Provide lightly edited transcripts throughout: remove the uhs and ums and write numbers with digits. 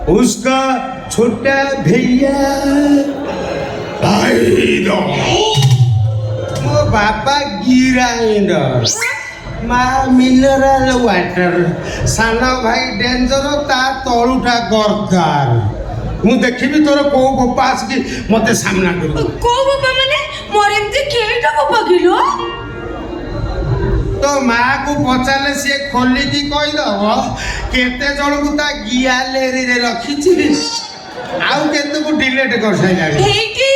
उसका छोटा भैया ମୋ ବାପା ଗ୍ରାଇଣ୍ଡର ମା ମିନେରାଲ ୱାଟର ସାନ ଭାଇ ଡେଞ୍ଜର ତା ତଳୁଟା ଗର୍ଦାର। ମୁଁ ଦେଖିବି ତୋର କୋଉ ବୋପା ଆସିକି ମତେ ସାମ୍ନା କରିବ। କୋଉ ବୋପା ମାନେ ମୋର ଏମିତି କେଇଟା ବୋପା କିଲୋ? ତ ମାକୁ ପଚାରିଲେ ସିଏ ଖୋଲିକି କହିଦବ କେତେ ଜଣକୁ ତା ଗ୍ୟାଲେରୀରେ ରଖିଛି ଆଉ କେତେକୁ ଡିଲେଟ କରିସାରିଲାଣି। ହେଇଟି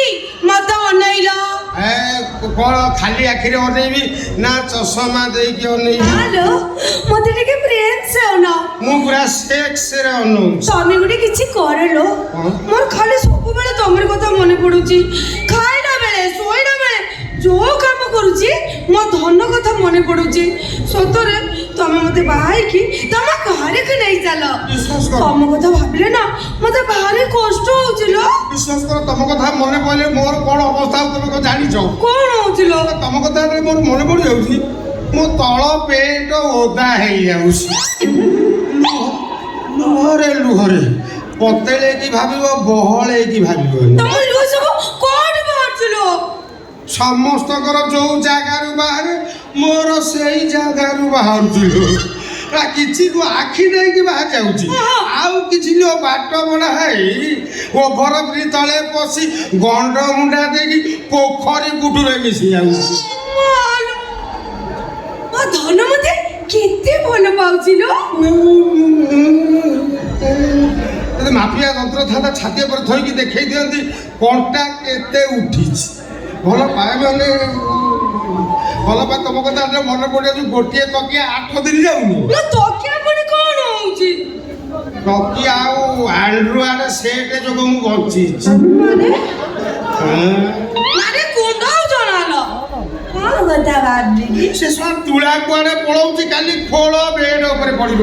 ମତେ ଅନେଇଲ କଣ ଖାଲି ଆଖିରେ ଅନେଇବି ନା ଚଷମା ଦେଇକି ଅନେଇବି? ହାଲୋ ମତେ ଟିକେ ପ୍ରେମ ସେଉନ ମୁଁ ପୁରା ସେକ୍ସରେ ଅନଉଛି। ତମେ ଗୋଟେ କିଛି କରଲୋ ମୋର ଖାଲି ସବୁବେଳେ ତମର କଥା ମନେ ପଡୁଛି। ଖାଇଲା ବେଳେ ଶୋଇଲା ବେଳେ ଯୋଉ କାମ କରୁଛି ମୋ ଧନ କଥା ମନେ ପଡୁଛି। ସତରେ ତମେ ମତେ ବାହା ହେଇକି ତମ ଘରକୁ ନେଇ ଚାଲ। ବିଶ୍ୱାସ କର ତମ କଥା ଭାବିଲେ ନା ମତେ ଭାରି କଷ୍ଟ ହଉଛି ଲୋ। ବିଶ୍ୱାସ କର ତମ କଥା ମନେ ପଡ଼ିଲେ ମୋର କଣ ଅବସ୍ଥା ତମେ କଣ ଜାଣିଛ? କଣ ହଉଛି ଲୋ? ତମ କଥା ମୋର ମନେ ପଡି ଯାଉଛି ମୋ ତଳ ପେଟ ଓଦା ହେଇଯାଉଛି। ଲୁହରେ ଲୁହରେ ପତେଇକି ଭାବିବ ବହଳେଇକି ଭାବିବନି। ତମ ଲୁହ ସବୁ କୋଉଠି ବାହାରୁଛି ଲୋ? ସମସ୍ତଙ୍କର ଯୋଉ ଜାଗାରୁ ବାହାରେ ମୋର ସେଇ ଜାଗାରୁ ବାହାରୁଛି। କିଛି ତୁ ଆଖି ଦେଇକି ବାହାରି ଯାଉଛି ଆଉ କିଛି ନୁହ। ବାଟ ବଢା ହେଇ ଓଭର ବ୍ରିଜ ତଳେ ପଶି ଗଣ୍ଡ ମୁଣ୍ଡା ଦେଇକି ପୋଖରୀ କୁଟୁରେ ମିଶି ଯାଉଛି। ମୋ ଧନ ମତେ କେତେ ଭଲ ପାଉଛି ଲୋ। ମାଫିଆ ଯନ୍ତ୍ର ଥାନ୍ତା ଛାତି ଉପରେ ଥୋଇକି ଦେଖେଇ ଦିଅନ୍ତି କଣ୍ଟା କେତେ ଉଠିଛି। ଭଲ ପାଏ ମାନେ ଭଲ ପାଏ। ତମ କଥା ମନେ ପଡିଯାଉଛି ଗୋଟିଏ ତକିଆ 8 ଦିନ ଯାଉନି। ତକିଆ ପୁଣି କଣ ହଉଛି? ତକିଆ ଆଉ ଆଣ୍ଡ୍ରୁଆଡ ସେଟ ଯୋଗୁଁ ମୁଁ ବଞ୍ଚିଛି। ମାନେ କୁଣ୍ଡ ଜଣାଲ କଣ କଥା ଭାବିଲି ସେ ସବୁ ତୁଳା କୁଆଡେ ପଳଉଛି କାଲି ଖୋଳ ବେଡ ଉପରେ ପଡିବ।